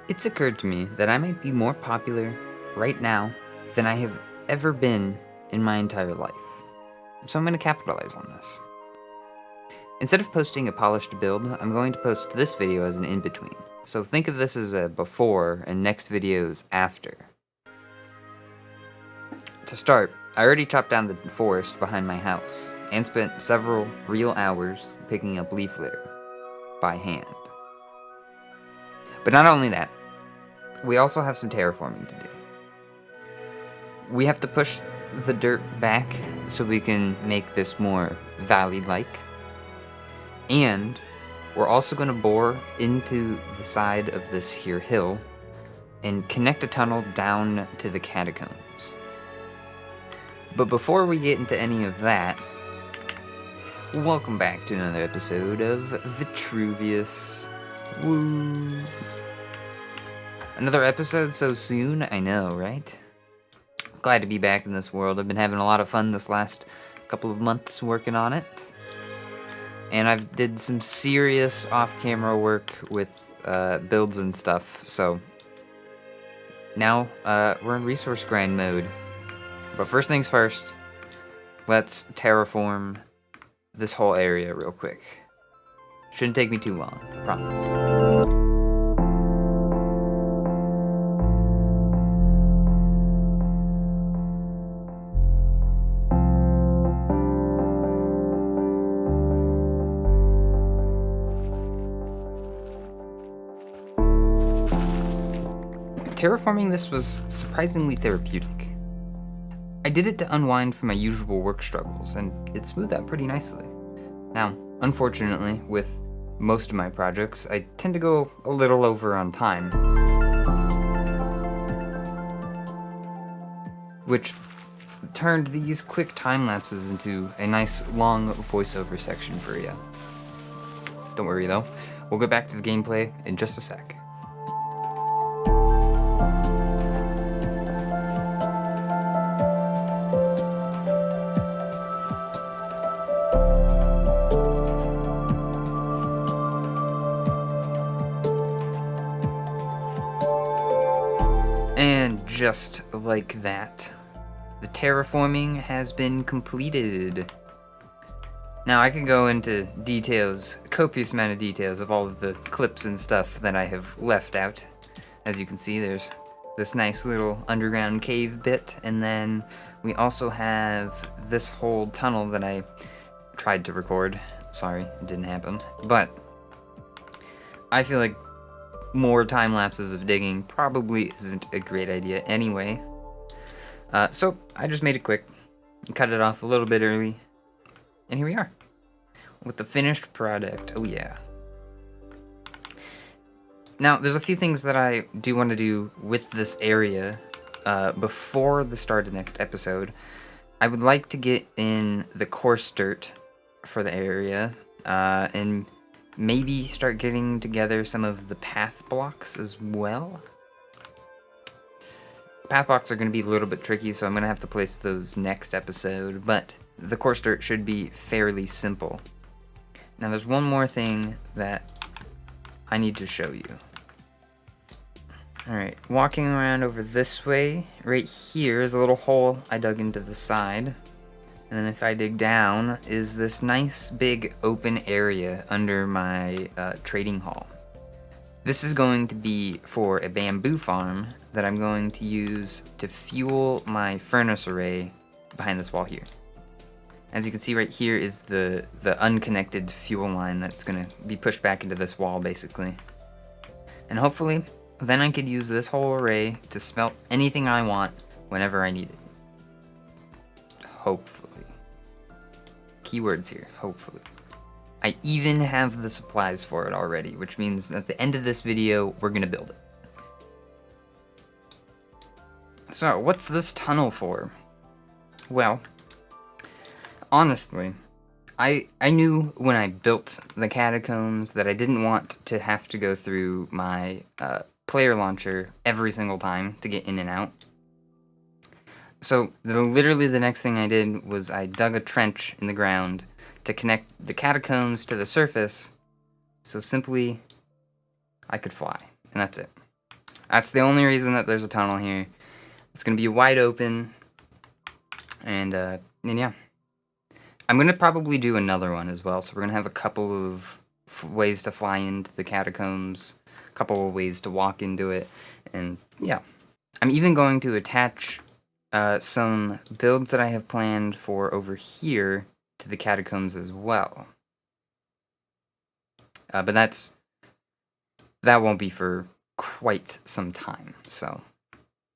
It's occurred to me that I might be more popular right now than I have ever been in my entire life. So I'm going to capitalize on this. Instead of posting a polished build, I'm going to post this video as an in-between. So think of this as a before and next videos after. To start, I already chopped down the forest behind my house and spent several real hours picking up leaf litter by hand. But not only that, we also have some terraforming to do. We have to push the dirt back so we can make this more valley-like. And we're also going to bore into the side of this here hill and connect a tunnel down to the catacombs. But before we get into any of that, welcome back to another episode of Vitruvius. Woo! Another episode so soon, I know, right? Glad to be back in this world. I've been having a lot of fun this last couple of months working on it. And I've did some serious off-camera work with builds and stuff, so now we're in resource grind mode. But first things first, let's terraform this whole area real quick. Shouldn't take me too long, I promise. Terraforming this was surprisingly therapeutic. I did it to unwind from my usual work struggles, and it smoothed out pretty nicely. Now, unfortunately, with most of my projects, I tend to go a little over on time, which turned these quick time lapses into a nice long voiceover section for you. Don't worry though, we'll get back to the gameplay in just a sec. And just like that, the terraforming has been completed. Now I can go into details, copious amount of details of all of the clips and stuff that I have left out. As you can see, there's this nice little underground cave bit, and then we also have this whole tunnel that I tried to record. Sorry, it didn't happen. But I feel like more time lapses of digging probably isn't a great idea anyway. So I just made it quick, cut it off a little bit early, and here we are with the finished product. Oh yeah. Now there's a few things that I do want to do with this area before the start of the next episode. I would like to get in the coarse dirt for the area and maybe start getting together some of the path blocks as well. Path blocks are going to be a little bit tricky, so I'm going to have to place those next episode, but the coarse dirt should be fairly simple. Now there's one more thing that I need to show you. Alright, walking around over this way, right here is a little hole I dug into the side. And then if I dig down, is this nice big open area under my trading hall. This is going to be for a bamboo farm that I'm going to use to fuel my furnace array behind this wall here. As you can see right here is the unconnected fuel line that's going to be pushed back into this wall basically. And hopefully, then I could use this whole array to smelt anything I want whenever I need it. Hopefully. Keywords here, hopefully. I even have the supplies for it already, which means at the end of this video, we're gonna build it. So, what's this tunnel for? Well, honestly, I knew when I built the catacombs that I didn't want to have to go through my player launcher every single time to get in and out. So literally the next thing I did was I dug a trench in the ground to connect the catacombs to the surface, so simply I could fly, and that's it. That's the only reason that there's a tunnel here. It's gonna be wide open, and yeah. I'm gonna probably do another one as well, so we're gonna have a couple of ways to fly into the catacombs, a couple of ways to walk into it, and yeah. I'm even going to attach some builds that I have planned for over here to the catacombs as well. But that won't be for quite some time, so.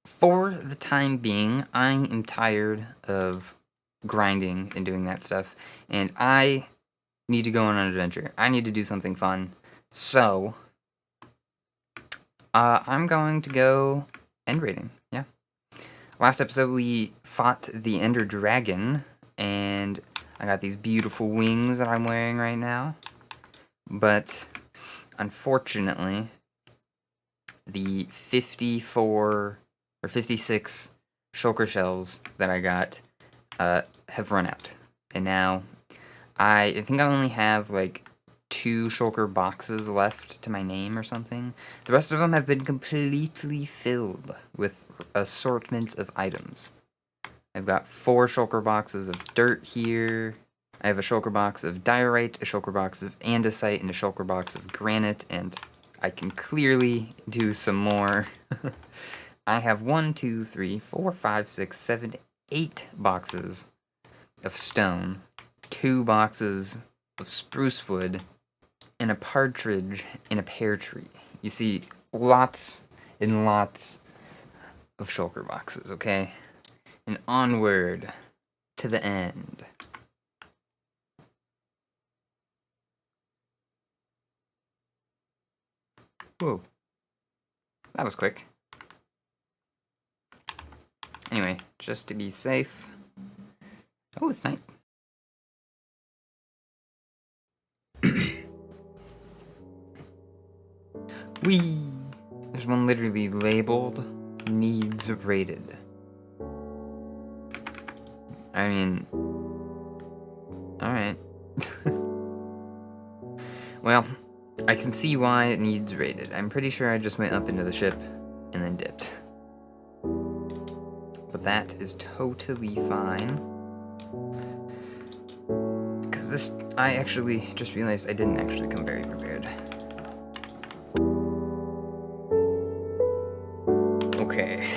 For the time being, I am tired of grinding and doing that stuff, and I need to go on an adventure. I need to do something fun, so I'm going to go end raiding. Yeah. Last episode we fought the Ender Dragon, and I got these beautiful wings that I'm wearing right now, but unfortunately the 54 or 56 shulker shells that I got have run out, and now I think I only have like 2 shulker boxes left to my name or something. The rest of them have been completely filled with assortments of items. I've got 4 shulker boxes of dirt here. I have a shulker box of diorite, a shulker box of andesite, and a shulker box of granite, and I can clearly do some more. I have 1, 2, 3, 4, 5, 6, 7, 8 boxes of stone, 2 boxes of spruce wood, and a partridge in a pear tree. You see, lots and lots of shulker boxes, okay? And onward to the end. Whoa. That was quick. Anyway, just to be safe. Oh, it's night. Whee! There's one literally labeled needs rated. I mean, alright. Well, I can see why it needs rated. I'm pretty sure I just went up into the ship and then dipped. But that is totally fine. Because this, I actually just realized I didn't actually come very prepared. Okay,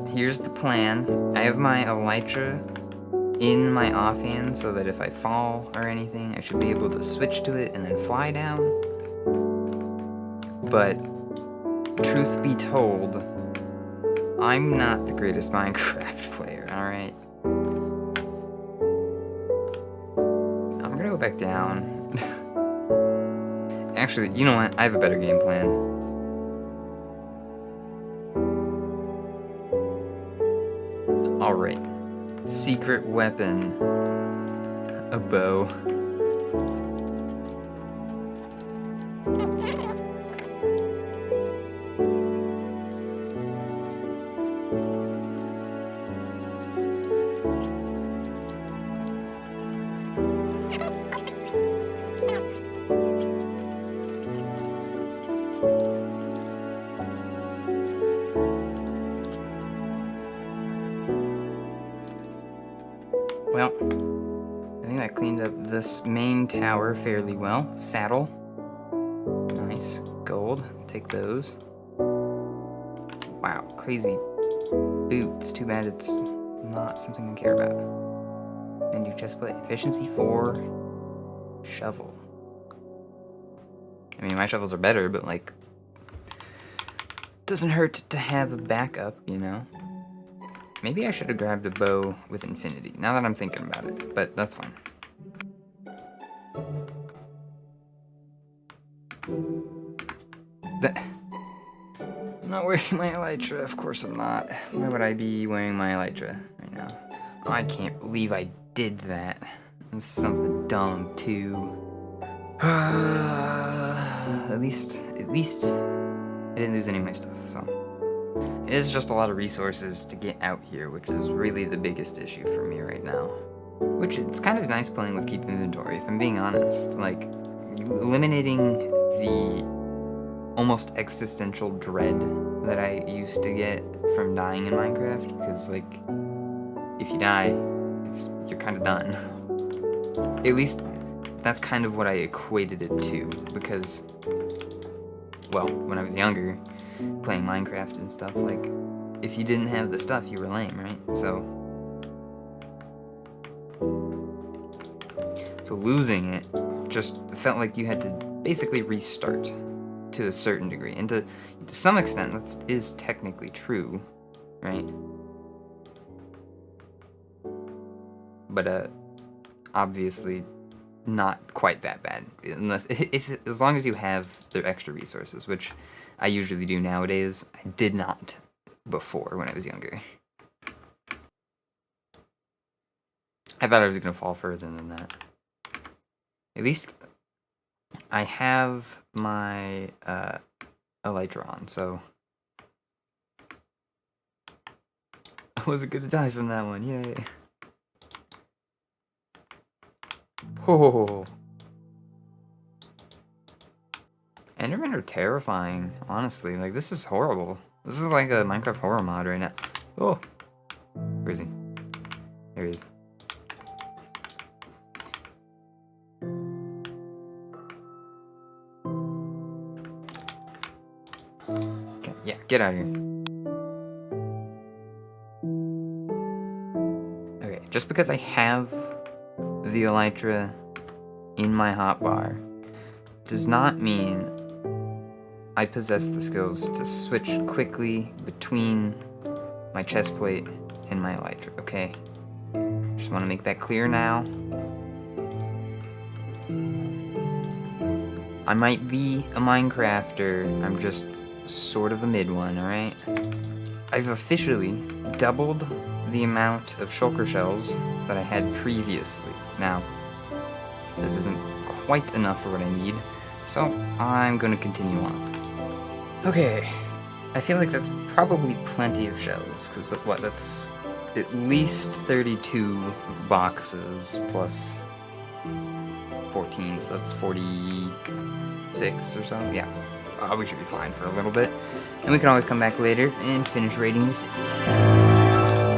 here's the plan. I have my elytra in my offhand so that if I fall or anything, I should be able to switch to it and then fly down. But truth be told, I'm not the greatest Minecraft player, alright? I'm gonna go back down. Actually, you know what? I have a better game plan. Alright. Secret weapon. A bow. Well, I think I cleaned up this main tower fairly well. Saddle. Nice. Gold. Take those. Wow, crazy boots. Too bad it's not something I care about. Menu chestplate. Efficiency 4. Shovel. I mean, my shovels are better, but like, doesn't hurt to have a backup, you know? Maybe I should have grabbed a bow with infinity, now that I'm thinking about it, but that's fine. I'm not wearing my elytra, of course I'm not. Why would I be wearing my elytra right now? Oh, I can't believe I did that. It was something dumb, too. At least I didn't lose any of my stuff, so. It is just a lot of resources to get out here, which is really the biggest issue for me right now. Which, it's kind of nice playing with Keep Inventory, if I'm being honest. Like, eliminating the almost existential dread that I used to get from dying in Minecraft, because like if you die, you're kind of done. At least that's kind of what I equated it to, because, well, when I was younger, playing Minecraft and stuff, like, if you didn't have the stuff, you were lame, right? So losing it just felt like you had to basically restart to a certain degree, and to some extent that is technically true, right? But obviously not quite that bad, unless as long as you have the extra resources, which I usually do nowadays. I did not before when I was younger. I thought I was gonna fall further than that. At least I have my elytra on, so I wasn't gonna die from that one. Yay! Oh, Endermen are terrifying, honestly. Like, this is horrible. This is like a Minecraft horror mod right now. Oh, where is he? There he is. Okay, yeah, get out of here. Okay, just because I have the elytra in my hotbar does not mean I possess the skills to switch quickly between my chest plate and my elytra, okay? Just want to make that clear now. I might be a Minecrafter, I'm just sort of a mid one, alright? I've officially doubled the amount of shulker shells that I had previously. Now, this isn't quite enough for what I need, so I'm going to continue on. Okay, I feel like that's probably plenty of shells, because that's at least 32 boxes plus 14, so that's 46 or so. Yeah, we should be fine for a little bit, and we can always come back later and finish raiding this.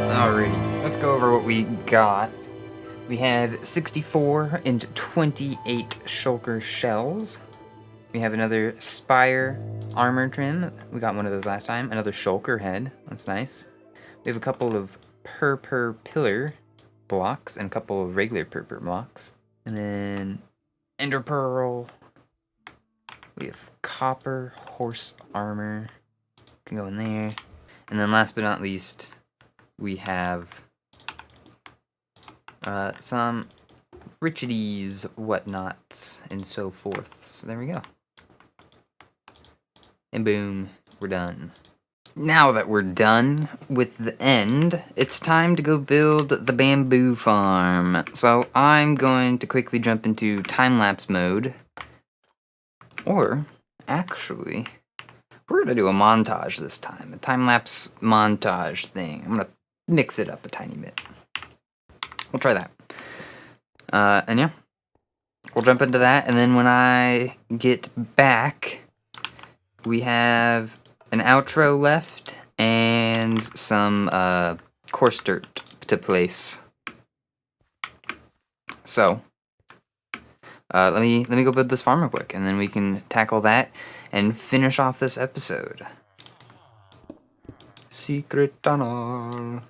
Alrighty, let's go over what we got. We have 64 and 28 shulker shells. We have another spire armor trim. We got one of those last time. Another shulker head. That's nice. We have a couple of purple pillar blocks and a couple of regular purple blocks. And then ender pearl. We have copper horse armor. Can go in there. And then last but not least, we have some richides, whatnots, and so forth. So there we go. And boom, we're done. Now that we're done with the end, it's time to go build the bamboo farm. So I'm going to quickly jump into time-lapse mode. Or, actually, we're gonna do a montage this time. A time-lapse montage thing. I'm gonna mix it up a tiny bit. We'll try that. And yeah, we'll jump into that, and then when I get back, we have an outro left and some coarse dirt to place. So let me go build this farm real quick, and then we can tackle that and finish off this episode. Secret tunnel.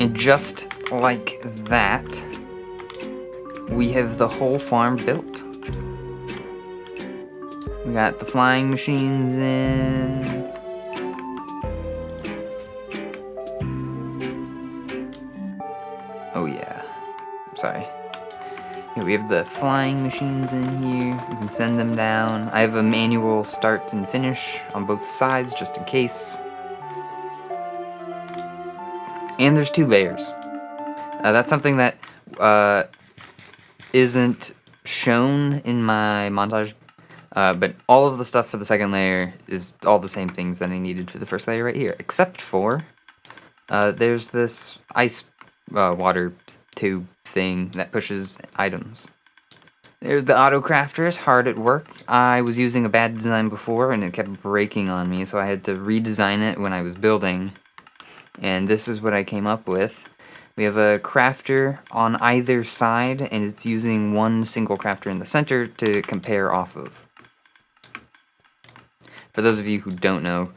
And just like that, we have the whole farm built. We got the flying machines in. Oh yeah, sorry. Here we have the flying machines in here. You can send them down. I have a manual start and finish on both sides just in case. And there's 2 layers. That's something that isn't shown in my montage, but all of the stuff for the second layer is all the same things that I needed for the first layer right here, except for there's this ice water tube thing that pushes items. There's the auto crafters hard at work. I was using a bad design before and it kept breaking on me, so I had to redesign it when I was building. And this is what I came up with. We have a crafter on either side, and it's using one single crafter in the center to compare off of. For those of you who don't know,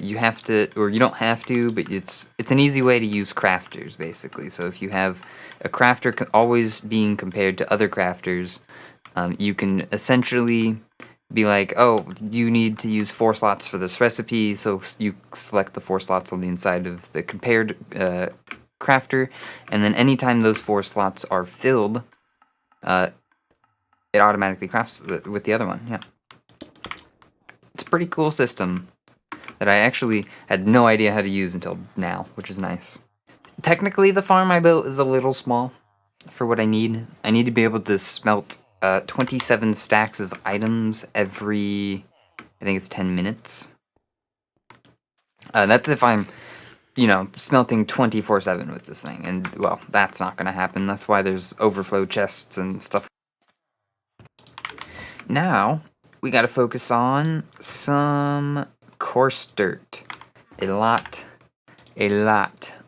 you have to, or you don't have to, but it's an easy way to use crafters, basically. So if you have a crafter always being compared to other crafters, you can essentially be like, oh, you need to use 4 slots for this recipe, so you select the 4 slots on the inside of the compared crafter, and then anytime those 4 slots are filled, it automatically crafts with the other one. Yeah, it's a pretty cool system that I actually had no idea how to use until now, which is nice. Technically, the farm I built is a little small for what I need. I need to be able to smelt 27 stacks of items every, I think it's 10 minutes. That's if I'm, smelting 24/7 with this thing, and, well, that's not gonna happen. That's why there's overflow chests and stuff. Now, we gotta focus on some coarse dirt. A lot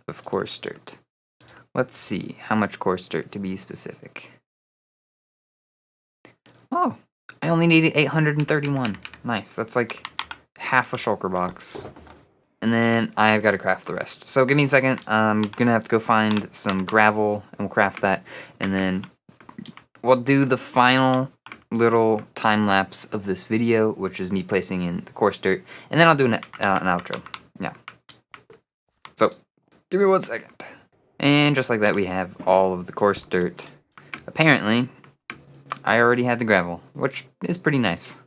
of coarse dirt. Let's see how much coarse dirt to be specific. Oh, I only needed 831. Nice, that's like half a shulker box. And then I've got to craft the rest. So give me a second. I'm going to have to go find some gravel and we'll craft that. And then we'll do the final little time lapse of this video, which is me placing in the coarse dirt. And then I'll do an outro. Yeah. So give me 1 second. And just like that, we have all of the coarse dirt. Apparently, I already had the gravel, which is pretty nice.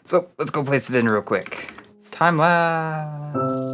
So let's go place it in real quick. Time lapse.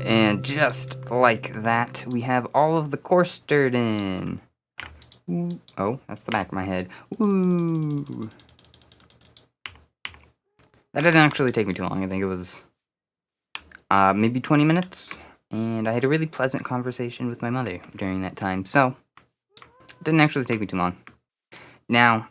And just like that, we have all of the coarse dirt in. Ooh. Oh, that's the back of my head. Woo! That didn't actually take me too long. I think it was maybe 20 minutes. And I had a really pleasant conversation with my mother during that time. So, it didn't actually take me too long. Now,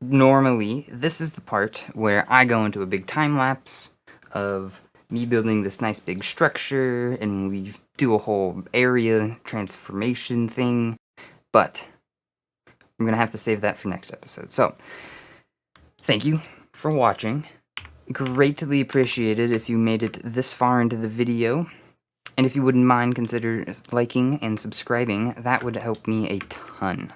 normally, this is the part where I go into a big time lapse of me building this nice big structure, and we do a whole area transformation thing. But I'm going to have to save that for next episode. So, thank you for watching. Greatly appreciated if you made it this far into the video. And if you wouldn't mind, consider liking and subscribing. That would help me a ton.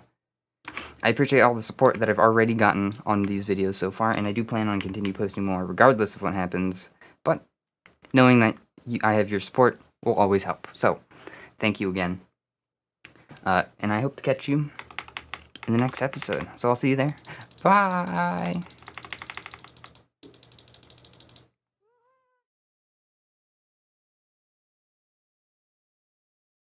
I appreciate all the support that I've already gotten on these videos so far, and I do plan on continue posting more regardless of what happens. But knowing that I have your support will always help. So, thank you again. And I hope to catch you in the next episode. So I'll see you there. Bye!